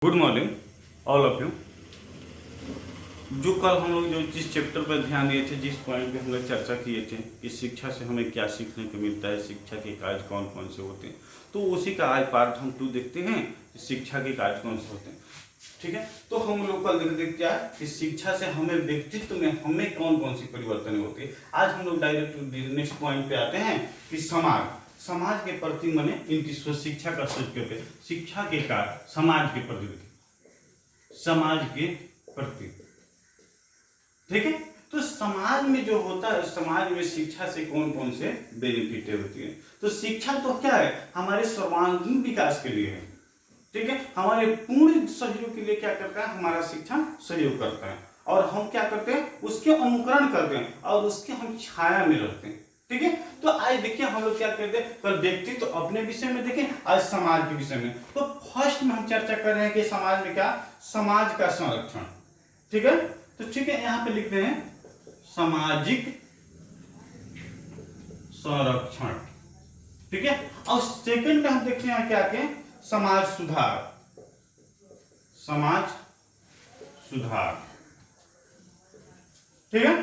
Good morning all of you. जो कल हम लोग जिस चैप्टर पर ध्यान दिए थे, जिस पॉइंट पे हम लोग चर्चा किए थे कि शिक्षा से हमें क्या सीखने को मिलता है, शिक्षा के कार्य कौन कौन से होते हैं, तो उसी का आज पार्ट हम 2 देखते हैं कि शिक्षा के कार्य कौन से होते हैं। ठीक है, तो हम लोग कल देखते क्या कि शिक्षा से हमें व्यक्तित्व में हमें कौन कौन सी परिवर्तन होते हैं। आज हम लोग डायरेक्ट नेक्स्ट पॉइंट पे आते हैं कि समाज के प्रति मैंने इनकी शिक्षा का सोच करके शिक्षा के कार्य समाज के प्रति। ठीक है, तो समाज में जो होता है, समाज में शिक्षा से कौन कौन से बेनिफिट होती है। तो शिक्षा तो क्या है, हमारे सर्वांगीण विकास के लिए है। ठीक है, हमारे पूर्ण सहयोग के लिए क्या करता है, हमारा शिक्षा सहयोग करता है और हम क्या करते हैं, उसके अनुकरण करते हैं और उसके हम छाया में रहते हैं। ठीक है, तो आज देखिए हम लोग क्या करते हैं, कल व्यक्तित्व तो अपने विषय में देखें, आज समाज के विषय में। तो फर्स्ट में हम चर्चा कर रहे हैं कि समाज में क्या, समाज का संरक्षण। ठीक है, तो ठीक है, यहां पे लिखते हैं सामाजिक संरक्षण। ठीक है, और सेकंड में हम देखते हैं क्या के समाज सुधार। ठीक है,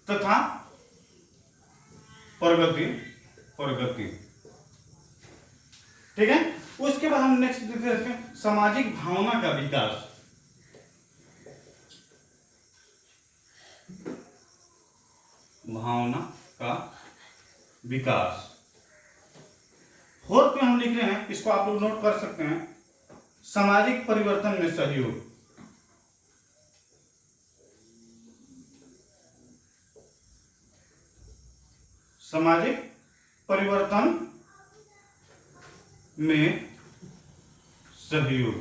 तथा प्रगति। ठीक है, उसके बाद हम नेक्स्ट देखते हैं सामाजिक भावना का विकास। फोर्थ में हम लिख रहे हैं, इसको आप लोग नोट कर सकते हैं, सामाजिक परिवर्तन में सहयोग। सामाजिक परिवर्तन में सहयोग।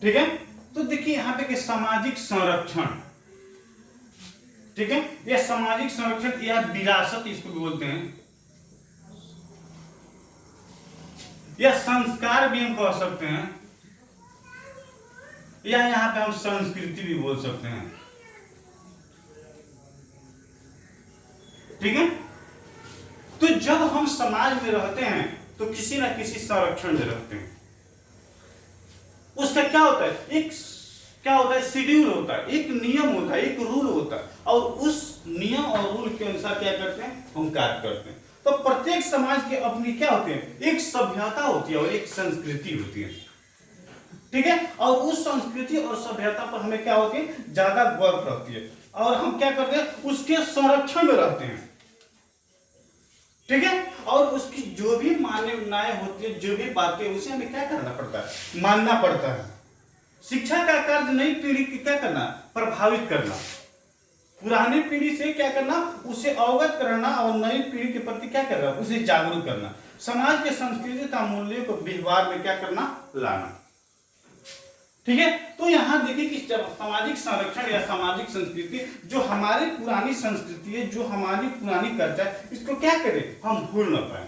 ठीक है, तो देखिए यहां पे कि सामाजिक संरक्षण। ठीक है, यह सामाजिक संरक्षण या विरासत इसको भी बोलते हैं, या संस्कार भी हम कह सकते हैं, या यहां पे हम संस्कृति भी बोल सकते हैं। ठीक है, तो जब हम समाज में रहते हैं तो किसी ना किसी संरक्षण में रहते हैं। उसका क्या होता है, शेड्यूल होता है, एक नियम होता है, एक रूल होता है, और उस नियम और रूल के अनुसार क्या करते हैं, हम कार्य करते हैं। तो प्रत्येक समाज के अपनी क्या होती है, एक सभ्यता होती है और एक संस्कृति होती है। ठीक है, और उस संस्कृति और सभ्यता पर हमें क्या होती है, ज्यादा गर्व रहती है और हम क्या करते हैं, उसके संरक्षण में रहते हैं। ठीक है, और उसकी जो भी मान्यताएं होती है, जो भी बातें, उसे हमें क्या करना पड़ता है, मानना पड़ता है। शिक्षा का कार्य नई पीढ़ी की क्या करना, प्रभावित करना, पुरानी पीढ़ी से क्या करना, उसे अवगत करना और नई पीढ़ी के प्रति क्या करना, उसे जागरूक करना, समाज के संस्कृति का मूल्यों को व्यवहार में क्या करना, लाना। ठीक है, तो यहां देखिए कि जब सामाजिक संरक्षण या सामाजिक संस्कृति, जो हमारी पुरानी संस्कृति है, जो हमारी पुरानी कल्चर, इसको क्या करें, हम भूल न पाए,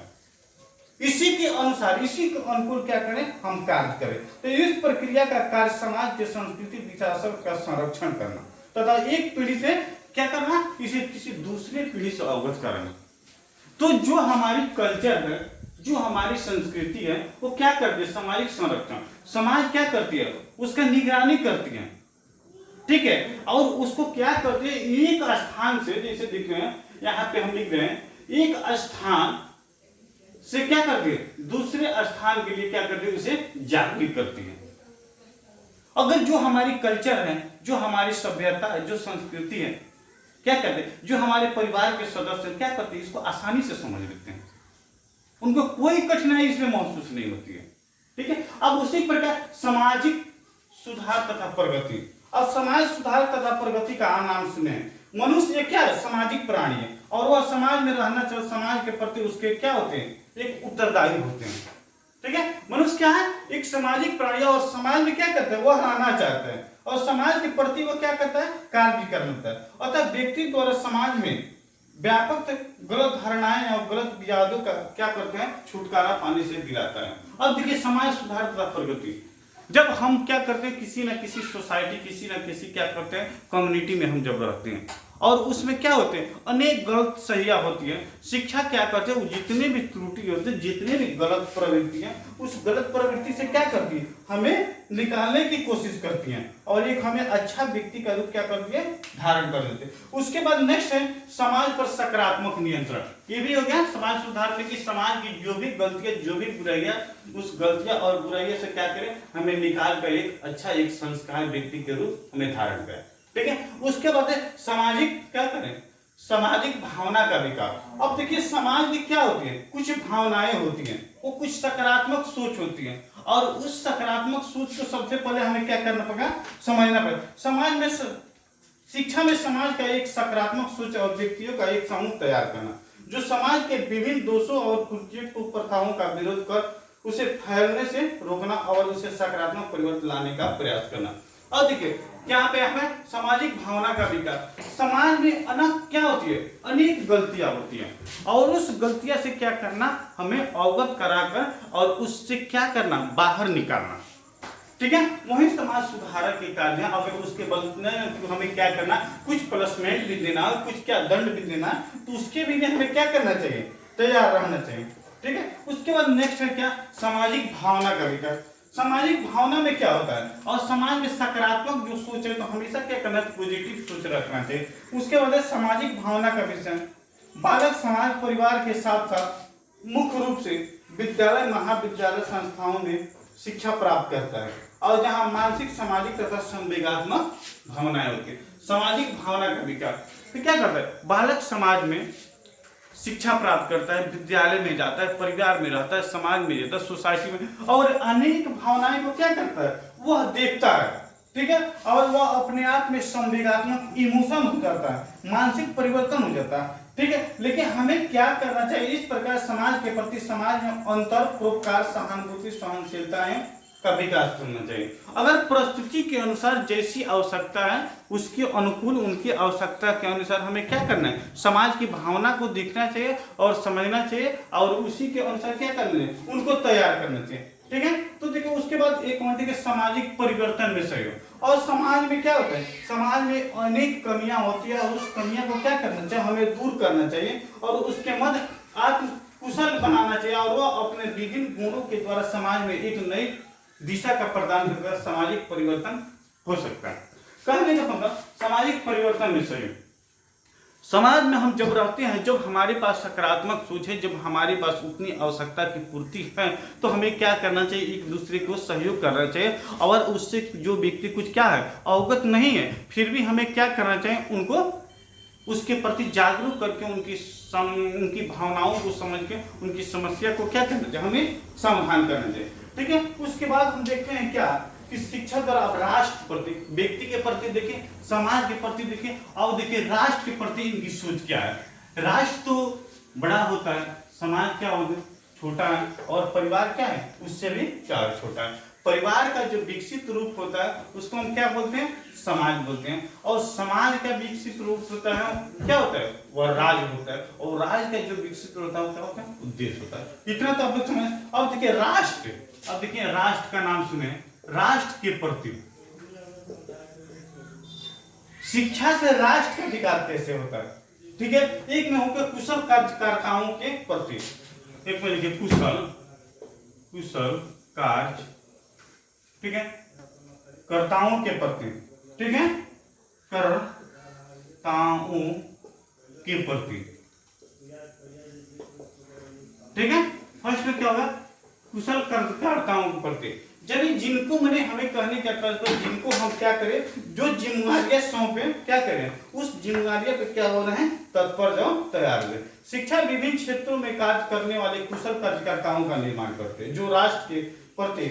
इसी के अनुसार, इसी के अनुकूल क्या करें, हम कार्य करें। तो इस प्रक्रिया का कार्य समाज के संस्कृति विरासत का संरक्षण करना तथा एक पीढ़ी से क्या करना, इसे किसी दूसरे पीढ़ी से अवगत कराना। तो जो हमारी कल्चर है, जो हमारी संस्कृति है, वो क्या करती है, सामाजिक संरक्षण। समाज क्या करती है, उसका निगरानी करती है। ठीक है, और उसको क्या करती है, एक स्थान से, जैसे देख रहे हैं यहाँ पे हम लिख रहे हैं, एक स्थान से क्या करती है, दूसरे स्थान के लिए क्या करती है, उसे जागृत करती है। अगर जो हमारी कल्चर है, जो हमारी सभ्यता है, जो संस्कृति है, क्या करते हैं, जो हमारे परिवार के सदस्य क्या करते हैं, इसको आसानी से समझ लेते हैं, उनको कोई कठिनाई इसमें महसूस नहीं होती है। ठीक है, अब उसी प्रकार सामाजिक सुधार तथा प्रगति। अब समाज सुधार तथा प्रगति का नाम सुने, मनुष्य क्या है, सामाजिक प्राणी है और वह समाज में रहना चाहिए, समाज के प्रति उसके क्या होते हैं, एक उत्तरदायी होते हैं। ठीक है, मनुष्य क्या है, एक सामाजिक प्राणी और समाज में क्या करते हैं, वह रहना चाहते हैं और समाज के प्रति वो क्या करता है, कार्य भी करता है। अतः व्यक्ति द्वारा समाज में व्यापक गलत धारणाएं और गलत यादों का क्या करते हैं, छुटकारा पाने से दिलाता है। अब देखिए समाज सुधार तथा प्रगति, जब हम क्या करते हैं, किसी ना किसी सोसाइटी, किसी ना किसी क्या करते हैं, कम्युनिटी में हम जब रहते हैं, और उसमें क्या होते हैं, अनेक गलत सहियां होती है। शिक्षा क्या करते हैं, जितने भी त्रुटि होते हैं, जितने भी गलत प्रवृत्तियां, उस गलत प्रवृत्ति से क्या करती है, हमें निकालने की कोशिश करती हैं और एक हमें अच्छा व्यक्ति का रूप क्या करती है, धारण कर देते हैं। उसके बाद नेक्स्ट है समाज पर सकारात्मक नियंत्रण। ये भी हो गया समाज सुधारने की, समाज की जो भी गलतियां, जो भी बुराइयां, उस गलतियां और बुराइयों से क्या करें, हमें निकाल कर एक अच्छा, एक संस्कार व्यक्ति के रूप हमें धारण करें। ठीक है। उसके बाद सामाजिक क्या करें, सामाजिक भावना का विकास। अब देखिए समाज में क्या होती है, कुछ भावनाएं होती हैं, वो कुछ सकारात्मक सोच होती है और उस सकारात्मक सोच को सबसे पहले हमें क्या करना पड़ेगा, समझना पड़ेगा। समाज में शिक्षा में समाज का एक सकारात्मक सोच और व्यक्तियों का एक समूह तैयार करना, जो समाज के विभिन्न दोषों और कुप्रथाओं प्रथाओं का विरोध कर उसे फैलने से रोकना और उसे सकारात्मक परिवर्तन लाने का प्रयास करना। और देखिए यहाँ पे हमें सामाजिक भावना का विकास। समाज में अनेक क्या होती है, अनेक गलतियां होती हैं और उस गलतियां से क्या करना, हमें अवगत कराकर और उससे क्या करना, बाहर निकालना। ठीक है, वही समाज सुधारक के कार्य है। अगर उसके बदले तो हमें क्या करना, कुछ प्लसमेंट भी देना, कुछ क्या दंड भी देना, तो उसके भी हमें क्या करना चाहिए, तैयार रहना चाहिए। ठीक है। उसके बाद नेक्स्ट है क्या, सामाजिक भावना का विकास। सामाजिक भावना में क्या होता है, और समाज में सकारात्मक जो सोच है तो हमेशा क्या करना, पॉजिटिव सोच रखना चाहिए। उसके बाद सामाजिक भावना का विषय, बालक समाज परिवार के साथ साथ मुख्य रूप से विद्यालय महाविद्यालय संस्थाओं में शिक्षा प्राप्त करता है और जहां मानसिक सामाजिक तथा संवेगात्मक भावनाएं होती है। सामाजिक भावना का विकास तो क्या करता है, बालक समाज में शिक्षा प्राप्त करता है, विद्यालय में जाता है, परिवार में रहता है, समाज में रहता है, सोसाइटी में, और अनेक भावनाएं को क्या करता है, वह देखता है। ठीक है। और वह अपने आप में संवेगात्मक इमोशन हो जाता है, मानसिक परिवर्तन हो जाता है। ठीक है। लेकिन हमें क्या करना चाहिए, इस प्रकार समाज के प्रति समाज में अंतर, परोपकार, सहानुभूति, सहनशीलता का विकास करना चाहिए। अगर परिस्थिति के अनुसार जैसी आवश्यकता है उसके अनुकूल, उनकी आवश्यकता के अनुसार हमें क्या करना है, समाज की भावना को देखना चाहिए और समझना चाहिए और उसी के अनुसार क्या करना है, उनको तैयार करना चाहिए। ठीक है। तो देखिए उसके बाद एक पॉइंट है सामाजिक परिवर्तन में सहयोग। और समाज में क्या होता है, समाज में अनेक कमियां होती है और उस कमियां को क्या करना चाहिए, हमें दूर करना चाहिए और उसके मध्य आत्म कुशल बनाना चाहिए और वह अपने विभिन्न गुणों के द्वारा समाज में एक नई दिशा का प्रदान कर सामाजिक परिवर्तन हो सकता है। कहने का मतलब सामाजिक परिवर्तन में सहयोग। समाज में हम जब रहते हैं, जब हमारे पास सकारात्मक सोच है, जब हमारे पास उतनी आवश्यकता की पूर्ति है, तो हमें क्या करना चाहिए, एक दूसरे को सहयोग करना चाहिए। और उससे जो व्यक्ति कुछ क्या है, अवगत नहीं है, फिर भी हमें क्या करना चाहिए, उनको उसके प्रति जागरूक करके उनकी भावनाओं को समझ के उनकी समस्या को क्या करना चाहिए, हमें समाधान करना चाहिए। ठीक है। उसके बाद हम देखते हैं क्या कि शिक्षा द्वारा अब राष्ट्र प्रति, व्यक्ति के प्रति देखिए, समाज के प्रति देखिए, और देखिए राष्ट्र के प्रति इनकी सोच क्या है। राष्ट्र तो बड़ा होता है, समाज क्या होता है, छोटा है, और परिवार क्या है, उससे भी क्या छोटा है। परिवार का जो विकसित रूप होता है उसको हम क्या बोलते हैं, समाज बोलते हैं। और समाज का विकसित रूप होता है क्या होता है, वह राज होता है। और राज का जो विकसित होता है क्या होता है, उद्देश्य होता है। इतना तो आप लोग समझ। अब देखिए राष्ट्र, अब देखिए राष्ट्र का नाम सुने, राष्ट्र के प्रति शिक्षा से राष्ट्र का विकास कैसे होता है। ठीक है। एक में होकर कुशल कार्यकर्ताओं के प्रति, एक में लिखिए कुशल कार्य, ठीक है, कर्ताओं के प्रति, ठीक है, कर्ताओं के प्रति। ठीक है। फर्स्ट में क्या होगा, कुशल कर्ताओं के प्रति, जब जिनको मैंने हमें कहने का तात्पर्य, जिनको हम क्या करें, जो जिम्मेदारियां सौंपे क्या करें, उस जिम्मेदारियां पे क्या हो रहे हैं, तत्पर जाओ, तैयार हुए। शिक्षा विभिन्न क्षेत्रों में कार्य करने वाले कुशल कार्यकर्ताओं का निर्माण करते हैं, जो राष्ट्र के प्रति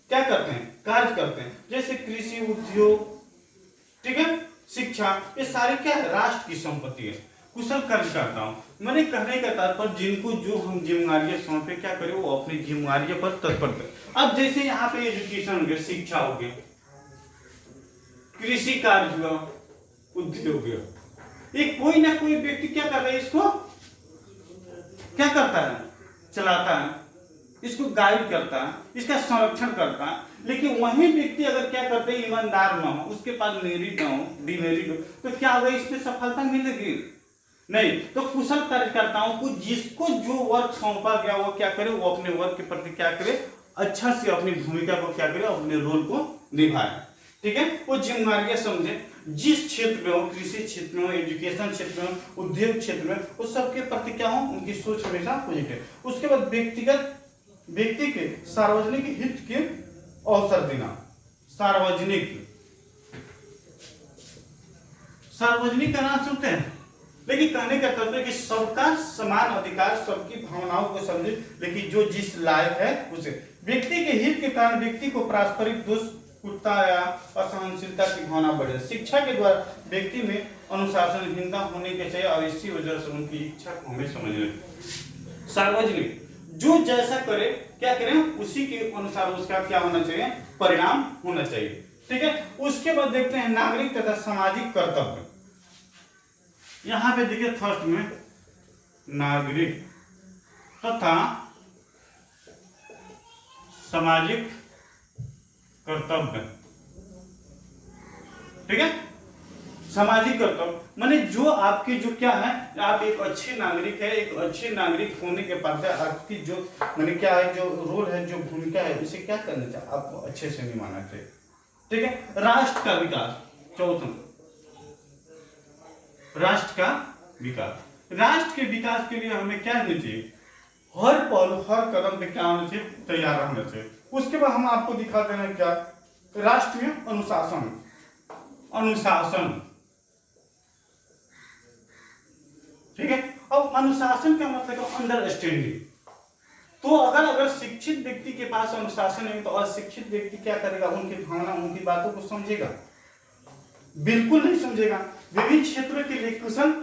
क्या करते हैं, कार्य करते हैं, जैसे कृषि, उद्योग, ठीक है, शिक्षा, ये सारे क्या है, राष्ट्र की संपत्ति है। कुशल कार्यकर्ताओं मैंने कहने का तात्पर्य, जिनको जो हम जिम्मेदारियां सौंपे क्या करें, वो अपनी जिम्मेदारियों पर तत्पर करें। अब जैसे यहाँ पे एजुकेशन हो गया, शिक्षा हो गया, कृषि कार्य हुआ, उद्योग हो गया, ये कोई ना कोई व्यक्ति क्या कर रहा है, इसको क्या करता है, चलाता है। इसको गाइड करता है, इसका संरक्षण करता है। लेकिन वही व्यक्ति अगर क्या करते हैं, ईमानदार ना हो, उसके पास मेरिट ना हो, डिमेरिट हो, तो क्या होगा, इसमें सफलता मिलेगी नहीं। तो कुशल कार्यकर्ताओं को जिसको जो वर्क सौंपा गया वो क्या करे, वो अपने वर्क के प्रति क्या करे, अच्छा से अपनी भूमिका को क्या करे, अपने रोल को निभाए। ठीक है, वो जिम्मेदारियां समझे, जिस क्षेत्र में हो, कृषि क्षेत्र में हो, एजुकेशन क्षेत्र में हो, उद्योग क्षेत्र में, उस सबके प्रति क्या हो, उनकी सोच हमेशा पॉजिटिव। उसके बाद व्यक्ति के सार्वजनिक हित के अवसर देना। सार्वजनिक का नाम सुनते हैं, लेकिन कहने का तात्पर्य कि सबका समान अधिकार, सबकी भावनाओं को समझे, लेकिन जो जिस लायक है उसे। व्यक्ति के हित के कारण व्यक्ति को पारस्परिक दोष, कुटता या असहनशीलता की भावना बढ़े। शिक्षा के द्वारा व्यक्ति में अनुशासनहीनता होने के चाहिए और इसी वजह से उनकी इच्छा को हमें समझना। सार्वजनिक, जो जैसा करे क्या करें, उसी के अनुसार उसका क्या होना चाहिए, परिणाम होना चाहिए। ठीक है, उसके बाद देखते हैं नागरिक तथा सामाजिक कर्तव्य। यहां पे देखिए फर्स्ट में नागरिक तथा सामाजिक कर्तव्य। ठीक है, सामाजिक कर्तव्य माने जो आपकी जो क्या है, आप एक अच्छे नागरिक है, एक अच्छे नागरिक होने के बाद आपकी जो माने क्या है, जो रोल है, जो भूमिका है, उसे क्या करना चाहिए, आपको अच्छे से निभाना चाहिए। ठीक है, राष्ट्र का विकास, चौथा राष्ट्र का विकास। राष्ट्र के विकास के लिए हमें क्या होना चाहिए, हर पल हर कदम पे क्या होना चाहिए, तैयार रहना चाहिए। उसके बाद हम आपको दिखा देना क्या, राष्ट्र में अनुशासन। ठीक है, अब अनुशासन का मतलब अंडरस्टैंडिंग। तो अगर शिक्षित व्यक्ति के पास अनुशासन है तो अशिक्षित व्यक्ति क्या करेगा, उनकी भावना, उनकी बातों को समझेगा, बिल्कुल नहीं समझेगा। विभिन्न क्षेत्रों के लिए कुशल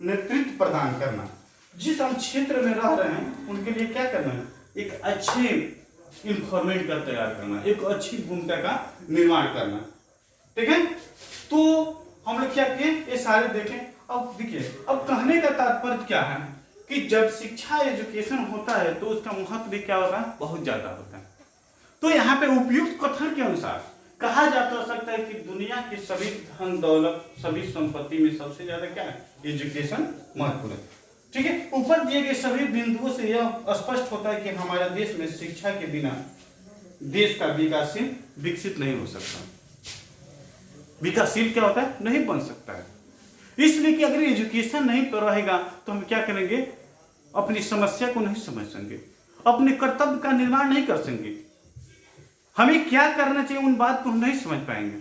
नेतृत्व प्रदान करना। जिस हम क्षेत्र में रह रहे हैं उनके लिए क्या करना है, एक अच्छे इंफॉर्मेट का तैयार करना, एक अच्छी भूमिका का निर्माण करना। ठीक है, तो हम लोग क्या किए, ये सारे देखें। अब देखिए, अब कहने का तात्पर्य क्या है कि जब शिक्षा एजुकेशन होता है तो उसका महत्व भी क्या होता है, बहुत ज्यादा होता है। तो यहाँ पे उपयुक्त कथन के अनुसार कहा जा सकता है कि दुनिया की सभी धन दौलत, सभी संपत्ति में सबसे ज्यादा क्या है, एजुकेशन महत्वपूर्ण है। ठीक है, ऊपर दिए गए सभी बिंदुओं से यह स्पष्ट होता है कि हमारे देश में शिक्षा के बिना देश का विकासशील विकसित नहीं हो सकता। विकासशील क्या होता है, नहीं बन सकता है। इसलिए कि अगर एजुकेशन नहीं पर रहेगा तो हम क्या करेंगे, अपनी समस्या को नहीं समझ सकेंगे, अपने कर्तव्य का निर्माण नहीं कर सकेंगे, हमें क्या करना चाहिए उन बात को हम नहीं समझ पाएंगे।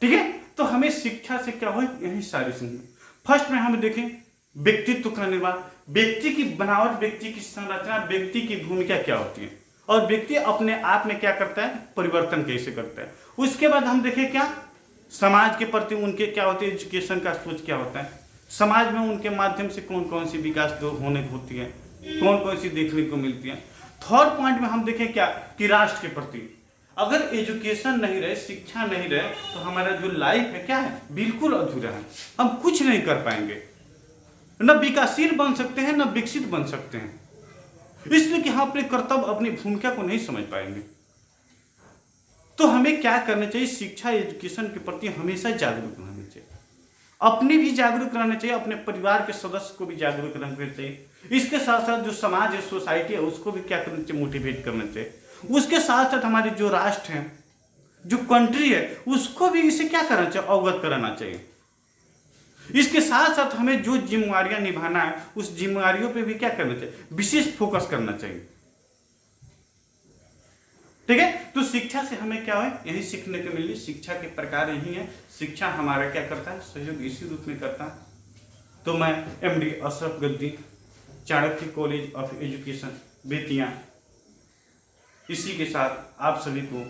ठीक है, तो हमें शिक्षा से क्या हो, यही सारी चीजें। फर्स्ट में हम देखें व्यक्तित्व का निर्माण, व्यक्ति की बनावट, व्यक्ति की संरचना, व्यक्ति की भूमिका क्या होती है और व्यक्ति अपने आप में क्या करता है, परिवर्तन कैसे करता है। उसके बाद हम देखें क्या, समाज के प्रति उनके क्या होते हैं, एजुकेशन का सोच क्या होता है, समाज में उनके माध्यम से कौन कौन सी विकास होने होती है, कौन कौन सी देखने को मिलती है। थर्ड पॉइंट में हम देखें क्या, कि राष्ट्र के प्रति अगर एजुकेशन नहीं रहे, शिक्षा नहीं रहे, तो हमारा जो लाइफ है क्या है, बिल्कुल अधूरा है, हम कुछ नहीं कर पाएंगे, न विकासशील बन सकते हैं, न विकसित बन सकते हैं। इसलिए कि हम अपने कर्तव्य, अपनी भूमिका को नहीं समझ पाएंगे। तो हमें क्या करना चाहिए, शिक्षा एजुकेशन के प्रति हमेशा जागरूक रहना चाहिए, अपने भी जागरूक रहना चाहिए, अपने परिवार के सदस्य को भी जागरूक रहना चाहिए। इसके साथ साथ जो समाज है, सोसाइटी है, उसको भी क्या करना चाहिए, मोटिवेट करना चाहिए। उसके साथ साथ हमारे जो राष्ट्र है, जो कंट्री है, उसको भी इसे क्या करना चाहिए, अवगत कराना चाहिए। इसके साथ साथ हमें जो जिम्मेवारियां निभाना है, उस जिम्मेवारियों पे भी क्या करना चाहिए, विशेष फोकस करना चाहिए। ठीक है, तो शिक्षा से हमें क्या है, यही सीखने को मिली। शिक्षा के प्रकार यही है, शिक्षा हमारा क्या करता है, सहयोग इसी रूप में करता है। तो मैं MD Ashraf Gaddi, Chanakya college of education Bettiah, इसी के साथ आप सभी को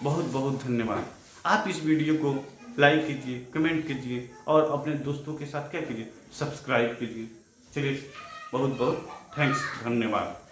बहुत बहुत धन्यवाद। आप इस वीडियो को लाइक कीजिए, कमेंट कीजिए और अपने दोस्तों के साथ क्या कीजिए, सब्सक्राइब कीजिए। चलिए, बहुत बहुत थैंक्स, धन्यवाद।